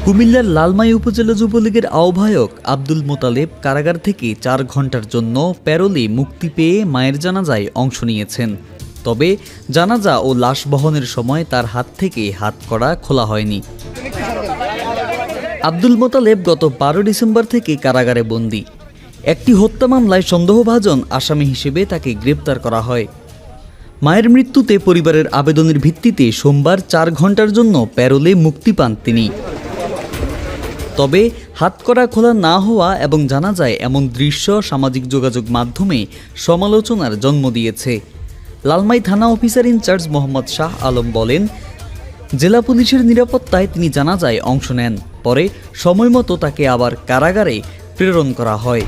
কুমিল্লার লালমাই উপজেলা যুবলীগের আহ্বায়ক আব্দুল মোতালেব কারাগার থেকে 4 ঘন্টার জন্য প্যারোলে মুক্তি পেয়ে মায়ের জানাজায় অংশ নিয়েছেন। তবে জানাজা ও লাশ বহনের সময় তার হাত থেকে হাতকড়া খোলা হয়নি। আব্দুল মোতালেব গত 12 ডিসেম্বর থেকে কারাগারে বন্দী। একটি হত্যা মামলায় সন্দেহভাজন আসামি হিসেবে তাকে গ্রেপ্তার করা হয়। মায়ের মৃত্যুতে পরিবারের আবেদনের ভিত্তিতে সোমবার 4 ঘন্টার জন্য প্যারোলে মুক্তি পান তিনি। তবে হাতকড়া খোলা না হওয়া এবং জানা যায় এমন দৃশ্য সামাজিক যোগাযোগ মাধ্যমে সমালোচনার জন্ম দিয়েছে। লালমাই থানা অফিসার ইনচার্জ মোহাম্মদ শাহ আলম বলেন, জেলা পুলিশের নিরাপত্তায় তিনি জানাজায় অংশ নেন। পরে সময়মতো তাকে আবার কারাগারে প্রেরণ করা হয়।